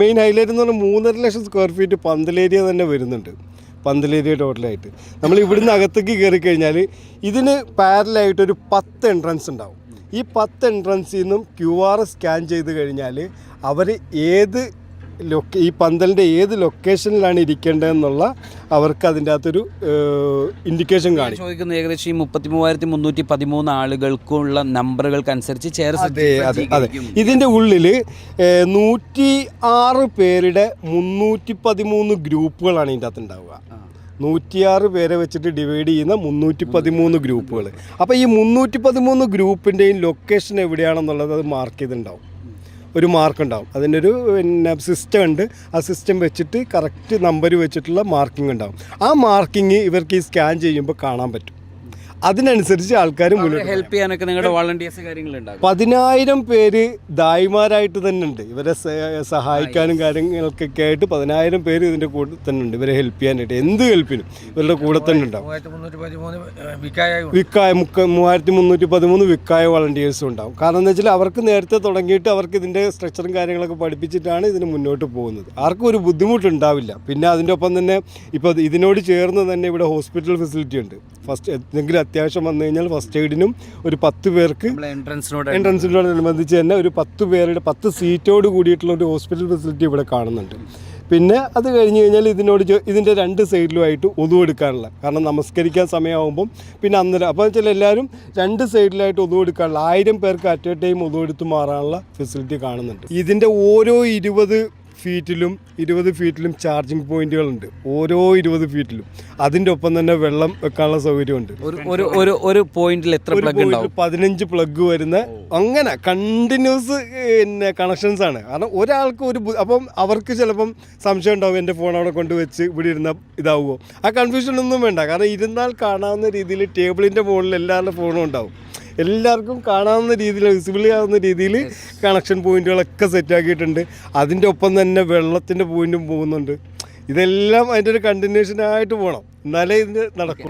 Main highlight എന്ന് പറഞ്ഞാൽ 3.5 ലക്ഷം square feet പന്തലേരിയ തന്നെ വരുന്നുണ്ട്. പന്തലേരിയ ടോട്ടലായിട്ട് നമ്മൾ ഇവിടുന്ന് അകത്തേക്ക് കയറി കഴിഞ്ഞാൽ ഇതിന് പാരലായിട്ടൊരു 10 എൻട്രൻസ് ഉണ്ടാവും. ഈ 10 എൻട്രൻസിൽ നിന്നും QR സ്കാൻ ചെയ്ത് കഴിഞ്ഞാൽ അവർ ഈ പന്തലിൻ്റെ ഏത് ലൊക്കേഷനിലാണ് ഇരിക്കേണ്ടതെന്നുള്ള അവർക്ക് അതിൻ്റെ അകത്തൊരു ഇൻഡിക്കേഷൻ കാണിക്കും. ചോദിക്കുന്നത് ഏകദേശം ഈ 33,313 ആളുകൾക്കുള്ള നമ്പറുകൾക്കനുസരിച്ച് അതെ. ഇതിൻ്റെ ഉള്ളിൽ 106 പേരുടെ 313 ഗ്രൂപ്പുകളാണ് ഇതിൻ്റെ അകത്ത് ഉണ്ടാവുക. 106 പേരെ വെച്ചിട്ട് ഡിവൈഡ് ചെയ്യുന്ന 313 ഗ്രൂപ്പുകൾ. അപ്പോൾ ഈ 313 ഗ്രൂപ്പിൻ്റെയും ലൊക്കേഷൻ എവിടെയാണെന്നുള്ളത് അത് മാർക്ക് ചെയ്തിട്ടുണ്ടാവും. ഒരു മാർക്ക് ഉണ്ടാവും. അതിൻ്റെ ഒരു സിസ്റ്റം ഉണ്ട്. ആ സിസ്റ്റം വെച്ചിട്ട് കറക്റ്റ് നമ്പർ വെച്ചിട്ടുള്ള മാർക്കിംഗ് ഉണ്ടാവും. ആ മാർക്കിംഗ് ഇവർക്ക് ഈ സ്കാൻ ചെയ്യുമ്പോൾ കാണാൻ പറ്റും. അതിനനുസരിച്ച് ആൾക്കാർ ഹെൽപ്പ് ചെയ്യാനൊക്കെ നിങ്ങളുടെ വോളണ്ടിയേഴ്സ് കാര്യങ്ങളുണ്ടാകും. 10,000 പേര് ദായിമാരായിട്ട് തന്നെ ഉണ്ട്. ഇവരെ സഹായിക്കാനും കാര്യങ്ങൾക്കൊക്കെ ആയിട്ട് 10,000 പേര് ഇതിൻ്റെ കൂടെ തന്നെ ഉണ്ട്. ഇവരെ ഹെൽപ്പ് ചെയ്യാനായിട്ട് എന്ത് ഹെൽപ്പിനും ഇവരുടെ കൂടെ തന്നെ ഉണ്ടാവും. 3,313 വിക്കായ വോളണ്ടിയേഴ്സും ഉണ്ടാവും. കാരണം എന്താ വെച്ചാൽ അവർക്ക് നേരത്തെ തുടങ്ങിയിട്ട് അവർക്ക് ഇതിൻ്റെ സ്ട്രക്ചറും കാര്യങ്ങളൊക്കെ പഠിപ്പിച്ചിട്ടാണ് ഇതിന് മുന്നോട്ട് പോകുന്നത്. ആർക്കും ഒരു ബുദ്ധിമുട്ടുണ്ടാവില്ല. പിന്നെ അതിൻ്റെ ഒപ്പം തന്നെ ഇപ്പോൾ ഇതിനോട് ചേർന്ന് തന്നെ ഇവിടെ ഹോസ്പിറ്റൽ ഫെസിലിറ്റി ഉണ്ട്. ഫസ്റ്റ് എന്തെങ്കിലും അത്യാവശ്യം വന്നു കഴിഞ്ഞാൽ ഫസ്റ്റ് എയ്ഡിനും ഒരു 10 പേർക്ക് എൻട്രൻസിനോടനുബന്ധിച്ച് തന്നെ ഒരു 10 പേരുടെ 10 സീറ്റോട് കൂടിയിട്ടുള്ള ഒരു ഹോസ്പിറ്റൽ ഫെസിലിറ്റി ഇവിടെ കാണുന്നുണ്ട്. പിന്നെ അത് കഴിഞ്ഞ് കഴിഞ്ഞാൽ ഇതിൻ്റെ 2 സൈഡിലുമായിട്ട് ഒതു എടുക്കാനുള്ള, കാരണം നമസ്കരിക്കാൻ സമയമാകുമ്പം പിന്നെ അന്നേരം അപ്പോൾ വെച്ചാൽ എല്ലാവരും 2 സൈഡിലായിട്ട് ഒതു എടുക്കാനുള്ള 1000 പേർക്ക് അറ്റ് എ ടൈം ഒതു എടുത്ത് മാറാനുള്ള ഫെസിലിറ്റി കാണുന്നുണ്ട്. ഇതിൻ്റെ ഓരോ 20 ഫീറ്റിലും ചാർജിങ് പോയിന്റുകളുണ്ട്. ഓരോ 20 ഫീറ്റിലും. അതിൻ്റെ ഒപ്പം തന്നെ വെള്ളം വെക്കാനുള്ള സൗകര്യമുണ്ട്. ഒരു പോയിന്റിൽ എത്ര പ്ലഗ് ഉണ്ടാവും? 15 പ്ലഗ് വരുന്ന അങ്ങനെ കണ്ടിന്യൂസ് കണക്ഷൻസ് ആണ്. കാരണം ഒരാൾക്ക് അപ്പം അവർക്ക് ചിലപ്പം സംശയം ഉണ്ടാവും, എൻ്റെ ഫോൺ അവിടെ കൊണ്ടുവച്ച് ഇവിടെ ഇരുന്ന ഇതാവുമോ. ആ കൺഫ്യൂഷൻ ഒന്നും വേണ്ട. കാരണം ഇരുന്നാൽ കാണാവുന്ന രീതിയിൽ ടേബിളിൻ്റെ മുകളിൽ എല്ലാവരുടെ ഫോണും ഉണ്ടാവും. എല്ലാവർക്കും കാണാവുന്ന രീതിയിൽ വിസിബിളി ആവുന്ന രീതിയിൽ കണക്ഷൻ പോയിന്റുകളൊക്കെ സെറ്റാക്കിയിട്ടുണ്ട്. അതിൻ്റെ ഒപ്പം തന്നെ വെള്ളത്തിൻ്റെ പോയിന്റും പോകുന്നുണ്ട്. ഇതെല്ലാം അതിൻ്റെ ഒരു കണ്ടിന്യൂഷനായിട്ട് പോകണം, എന്നാലേ ഇത് നടക്കും.